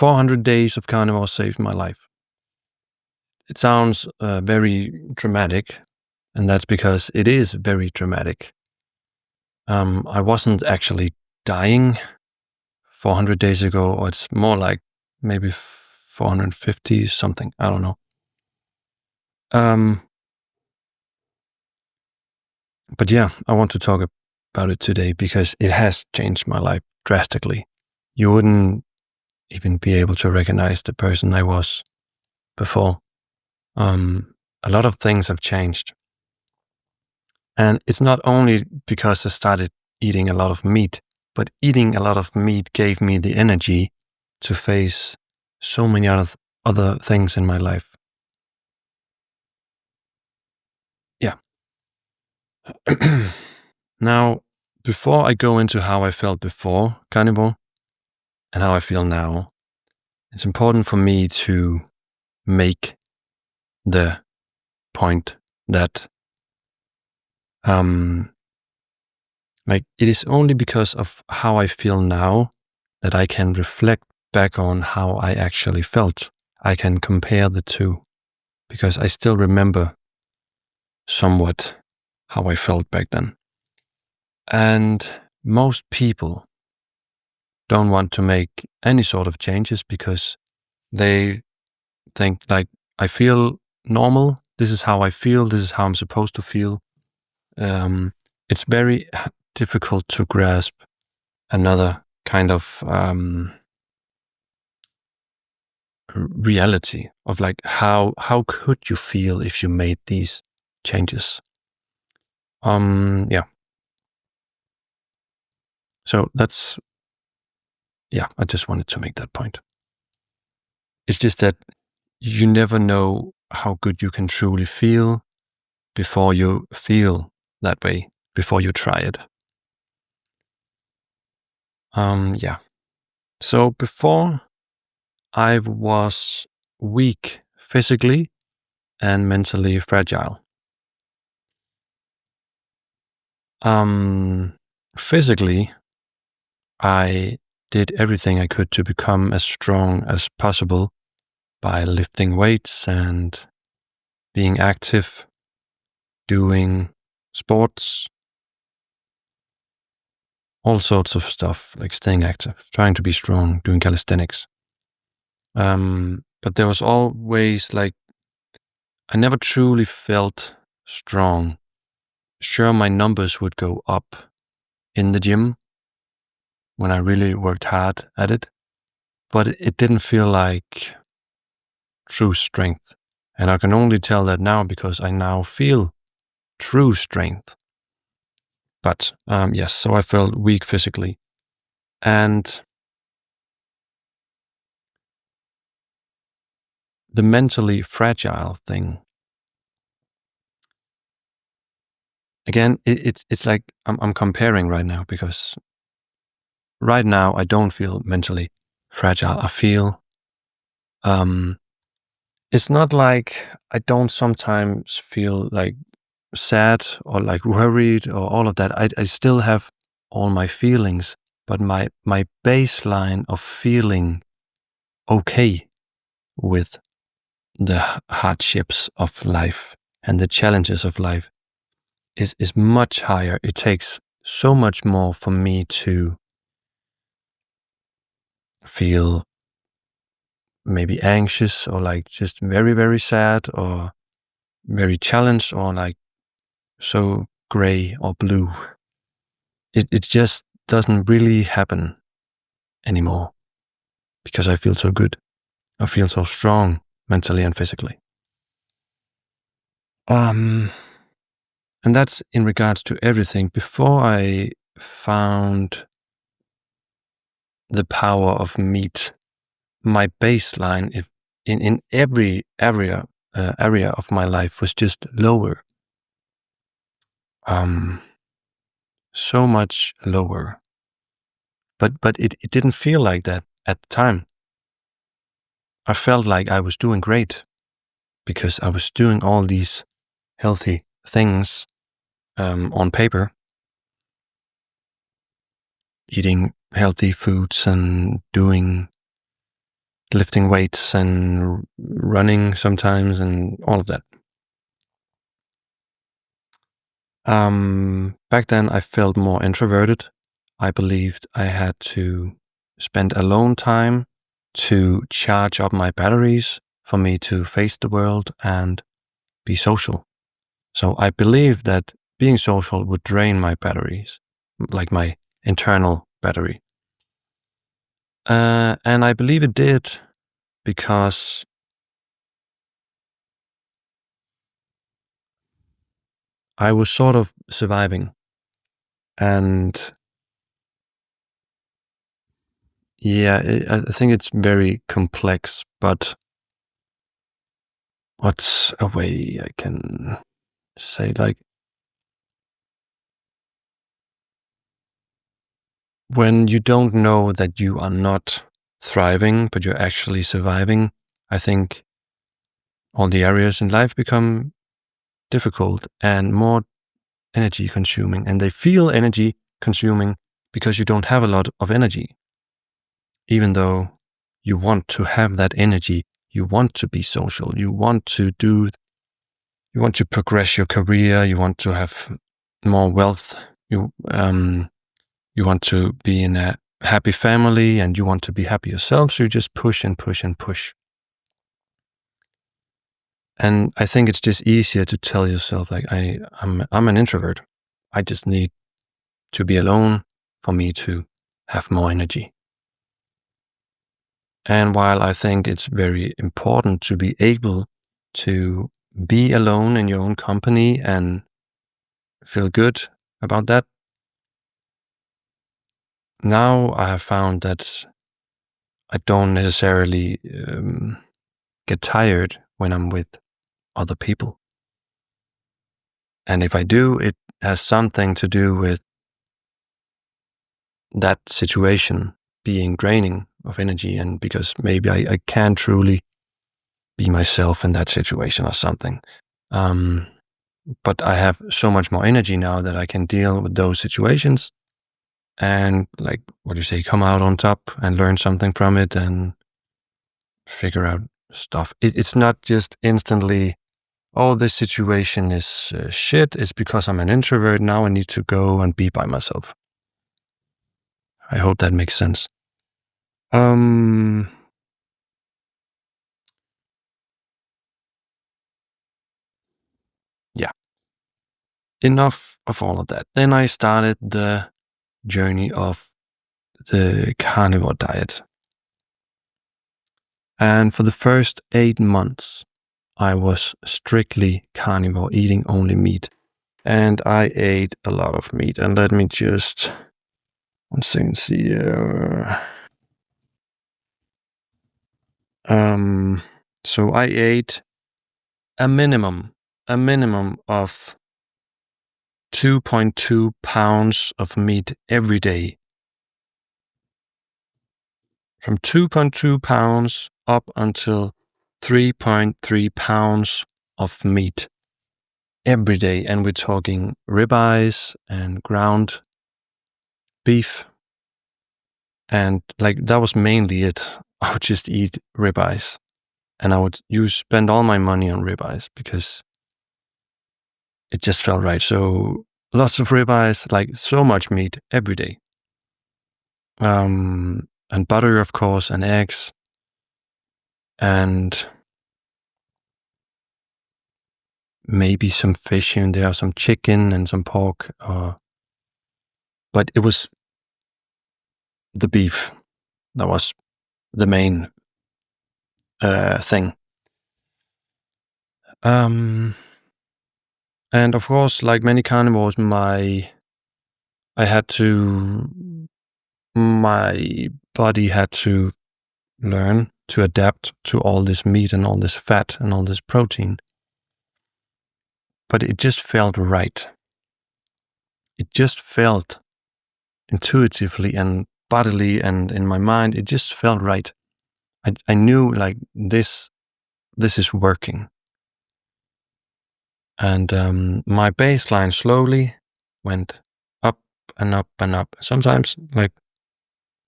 400 days of carnivore saved my life. It sounds very dramatic, and that's because it is very dramatic. I wasn't actually dying 400 days ago, or it's more like maybe 450 something. I don't know. But yeah, I want to talk about it today because it has changed my life drastically. You wouldn't even be able to recognize the person I was before. A lot of things have changed. And it's not only because I started eating a lot of meat, but eating a lot of meat gave me the energy to face so many other things in my life. Yeah. Now, before I go into how I felt before carnivore and how I feel now, it's important for me to make the point that it is only because of how I feel now that I can reflect back on how I actually felt. I can compare the two because I still remember somewhat how I felt back then. And most people don't want to make any sort of changes because they think like, I feel normal. This is how I feel. This is how I'm supposed to feel. It's very difficult to grasp another kind of reality of like how could you feel if you made these changes. Yeah. So that's, yeah, I just wanted to make that point. It's just that you never know how good you can truly feel before you feel that way, before you try it. Yeah. So before, I was weak physically and mentally fragile. Physically, I did everything I could to become as strong as possible by lifting weights and being active, doing sports, all sorts of stuff, like staying active, trying to be strong, doing calisthenics. But there was always like, I never truly felt strong. Sure, my numbers would go up in the gym when I really worked hard at it, but it didn't feel like true strength. And I can only tell that now because I now feel true strength. But yes, so I felt weak physically. And the mentally fragile thing, again, it's like I'm comparing right now because right now I don't feel mentally fragile. I feel it's not like I don't sometimes feel like sad or like worried or all of that. I still have all my feelings, but my baseline of feeling okay with the hardships of life and the challenges of life is much higher. It takes so much more for me to feel maybe anxious or like just very, very sad or very challenged or like so gray or blue. It just doesn't really happen anymore because I feel so good. I feel so strong mentally and physically. And that's in regards to everything. Before I found the power of meat, my baseline, if in every area of my life, was just lower. So much lower. But it didn't feel like that at the time. I felt like I was doing great because I was doing all these healthy things on paper, eating healthy foods and doing lifting weights and running sometimes and all of that. Back then, I felt more introverted. I believed I had to spend alone time to charge up my batteries for me to face the world and be social. So I believed that being social would drain my batteries, like my internal battery. And I believe it did because I was sort of surviving. And yeah, I think it's very complex, but what's a way I can say, like, when you don't know that you are not thriving, but you're actually surviving, I think all the areas in life become difficult and more energy consuming, and they feel energy consuming because you don't have a lot of energy. Even though you want to have that energy, you want to be social, you want to progress your career, you want to have more wealth, you want to be in a happy family, and you want to be happy yourself, so you just push and push and push. And I think it's just easier to tell yourself, like, I'm an introvert. I just need to be alone for me to have more energy. And while I think it's very important to be able to be alone in your own company and feel good about that, now I have found that I don't necessarily get tired when I'm with other people. And if I do, it has something to do with that situation being draining of energy, and because maybe I can't truly be myself in that situation or something. But I have so much more energy now that I can deal with those situations and, like, what do you say, come out on top and learn something from it and figure out stuff. It's not just instantly, oh, this situation is shit. It's because I'm an introvert. Now I need to go and be by myself. I hope that makes sense. Yeah. Enough of all of that. Then I started the journey of the carnivore diet. And for the first 8 months, I was strictly carnivore, eating only meat. And I ate a lot of meat. And let me just, one second, see. So I ate a minimum of 2.2 pounds of meat every day. From 2.2 pounds up until 3.3 pounds of meat every day. And we're talking ribeyes and ground beef. And, like, that was mainly it. I would just eat ribeyes. And I would spend all my money on ribeyes because it just felt right. So lots of ribeyes, like so much meat every day. And butter, of course, and eggs. And maybe some fish here and there, some chicken and some pork. But it was the beef that was the main thing. And of course, like many carnivores, my body had to learn to adapt to all this meat and all this fat and all this protein. But it just felt right. It just felt intuitively and bodily and in my mind, it just felt right. I knew, like, this is working. And my baseline slowly went up and up and up. Sometimes, like,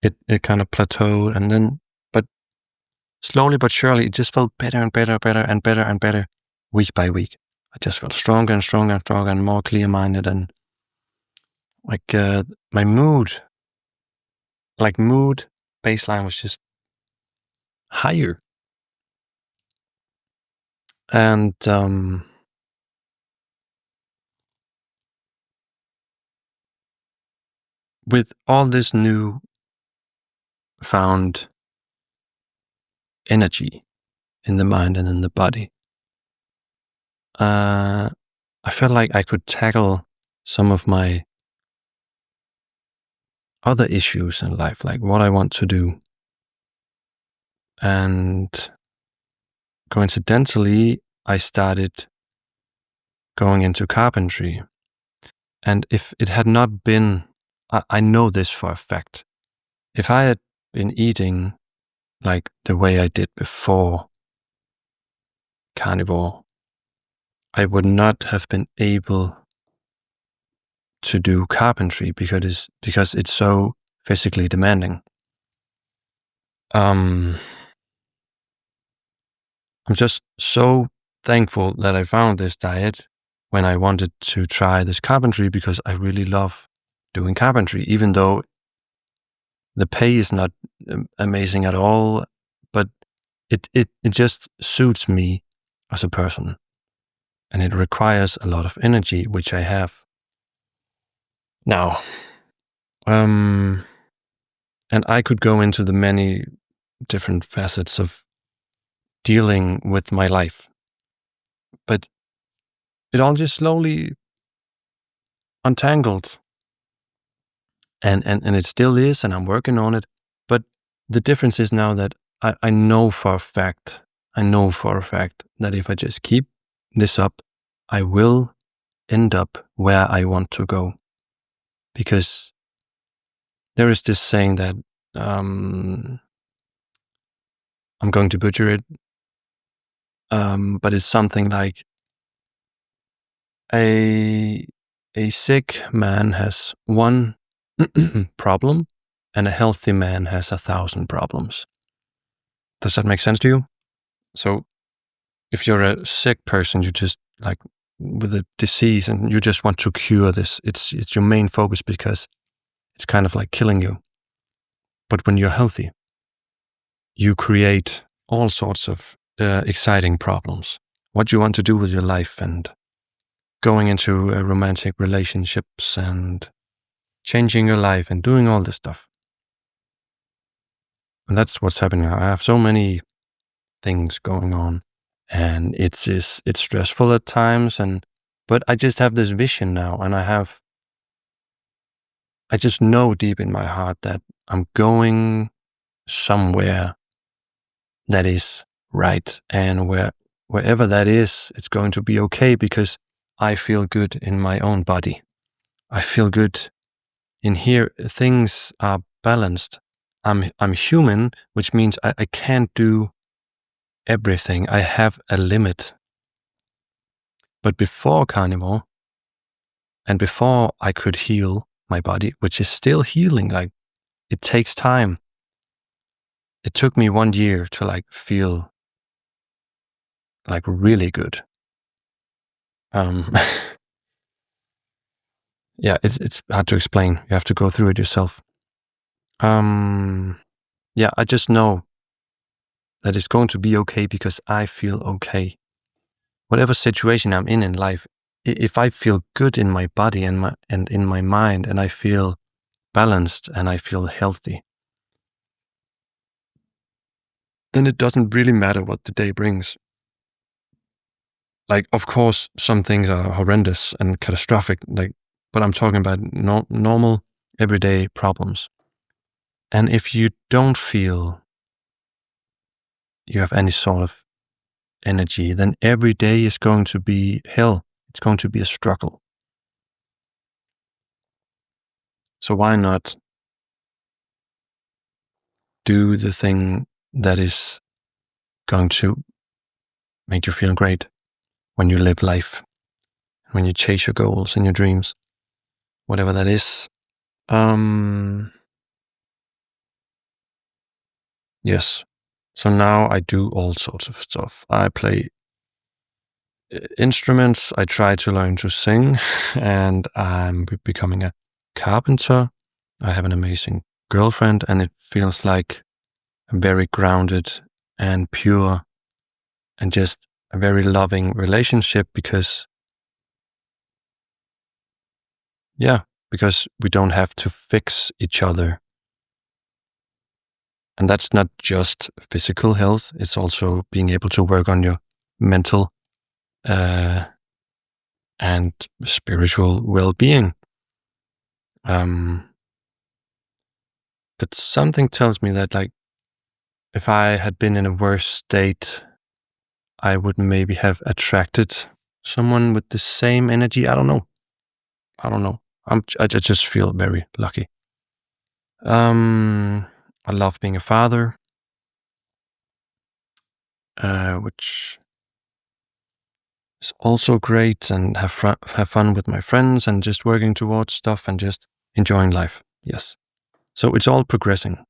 it kind of plateaued, and then, but slowly but surely, it just felt better and better, better and better and better week by week. I just felt stronger and stronger and stronger and more clear-minded, and like my mood baseline was just higher. And with all this new found energy in the mind and in the body, I felt like I could tackle some of my other issues in life, like what I want to do. And coincidentally, I started going into carpentry. And if it had not been, I know this for a fact, if I had been eating like the way I did before Carnivore, I would not have been able to do carpentry because it's so physically demanding. I'm just so thankful that I found this diet when I wanted to try this carpentry, because I really love doing carpentry, even though the pay is not amazing at all, but it just suits me as a person, and it requires a lot of energy, which I have now. And I could go into the many different facets of dealing with my life, but it all just slowly untangled, and it still is, and I'm working on it. But the difference is now that I know for a fact that if I just keep this up, I will end up where I want to go. Because there is this saying that I'm going to butcher it, but it's something like a sick man has one problem, and a healthy man has 1,000 problems. Does that make sense to you? So if you're a sick person, you just like with a disease and you just want to cure this, it's your main focus because it's kind of like killing you. But when you're healthy, you create all sorts of exciting problems. What you want to do with your life, and going into romantic relationships, and changing your life, and doing all this stuff. And that's what's happening now. I have so many things going on, and it's stressful at times, but I just have this vision now, and I just know deep in my heart that I'm going somewhere that is right, and wherever that is, it's going to be okay, because I feel good in my own body. I feel good in here. Things are balanced. I'm human, which means I can't do everything. I have a limit. But before Carnivore, and before I could heal my body, which is still healing, like it takes time. It took me 1 year to like feel like really good. Yeah, it's hard to explain. You have to go through it yourself. Yeah, I just know that it's going to be okay because I feel okay. Whatever situation I'm in life, if I feel good in my body and in my mind, and I feel balanced and I feel healthy, then it doesn't really matter what the day brings. Like, of course, some things are horrendous and catastrophic, but I'm talking about normal, everyday problems. And if you don't feel you have any sort of energy, then every day is going to be hell. It's going to be a struggle. So why not do the thing that is going to make you feel great when you live life, when you chase your goals and your dreams, whatever that is. Yes. So now I do all sorts of stuff. I play instruments. I try to learn to sing, and I'm becoming a carpenter. I have an amazing girlfriend, and it feels like a very grounded and pure and just a very loving relationship because we don't have to fix each other. And that's not just physical health, it's also being able to work on your mental uh, and spiritual well-being. But something tells me that, like, if I had been in a worse state, I would maybe have attracted someone with the same energy. I don't know. I just feel very lucky. I love being a father, which is also great, and have fun with my friends and just working towards stuff and just enjoying life. Yes. So it's all progressing.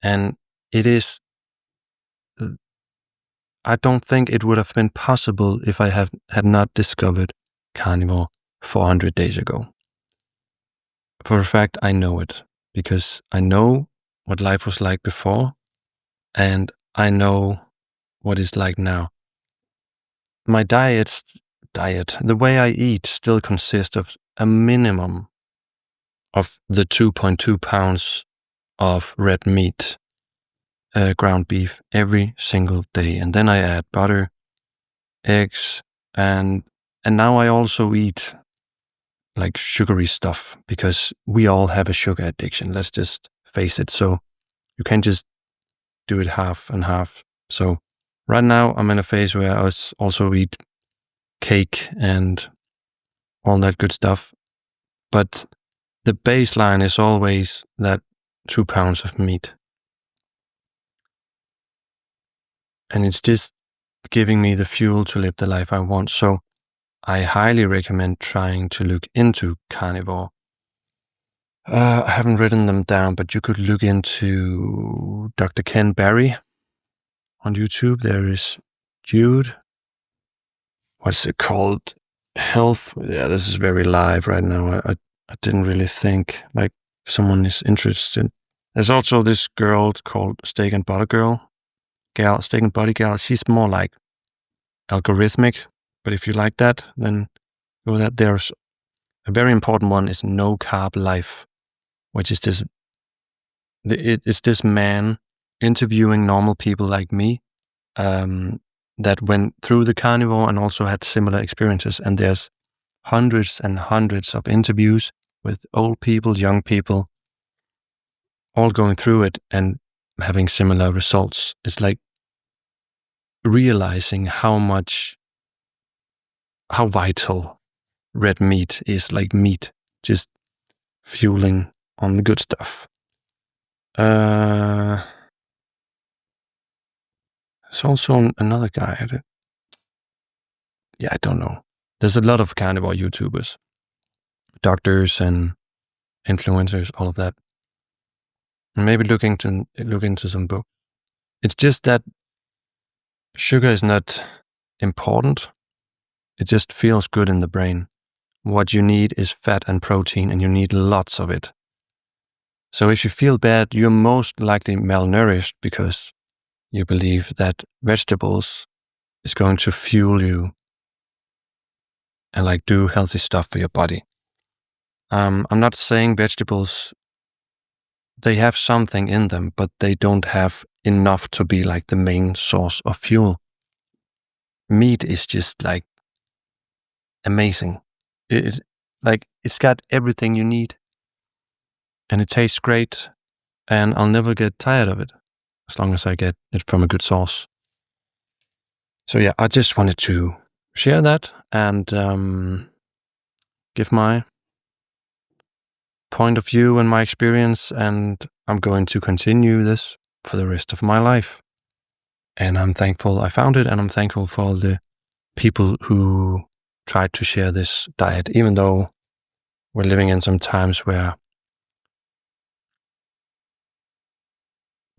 And it is, I don't think it would have been possible if I had not discovered Carnivore 400 days ago. For a fact, I know it because I know what life was like before, and I know what it's like now. My the way I eat still consists of a minimum of the 2.2 pounds of red meat, ground beef every single day. And then I add butter, eggs, and now I also eat like sugary stuff because we all have a sugar addiction. Let's just face it. So you can't just do it half and half. So right now I'm in a phase where I also eat cake and all that good stuff. But the baseline is always that 2 pounds of meat. And it's just giving me the fuel to live the life I want. So I highly recommend trying to look into carnivore. I haven't written them down, but you could look into Dr. Ken Berry on YouTube. There is Jude. What's it called? Health. Yeah, this is very live right now. I didn't really think like someone is interested. There's also this girl called Steak and Butter Steak and Body Gal. She's more like algorithmic, but if you like that, then go that. There's a very important one is No Carb Life, which is it's this man interviewing normal people like me that went through the carnivore and also had similar experiences. And there's hundreds and hundreds of interviews with old people, young people, all going through it and having similar results. It's like realizing how vital red meat is, like meat, just fueling on the good stuff. There's also another guy. I don't know. There's a lot of carnivore YouTubers, doctors and influencers, all of that. And maybe look into some book. It's just that sugar is not important. It just feels good in the brain. What you need is fat and protein, and you need lots of it. So if you feel bad, you're most likely malnourished because you believe that vegetables is going to fuel you and like do healthy stuff for your body. I'm not saying vegetables, they have something in them, but they don't have enough to be like the main source of fuel. Meat is just like amazing. It's got everything you need, and it tastes great, and I'll never get tired of it as long as I get it from a good source. So yeah, I just wanted to share that and give my point of view and my experience, and I'm going to continue this for the rest of my life. And I'm thankful I found it, and I'm thankful for the people who tried to share this diet, even though we're living in some times where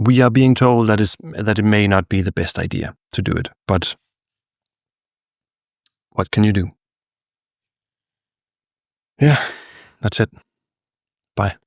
we are being told that it may not be the best idea to do it. But what can you do? Yeah, that's it. Bye.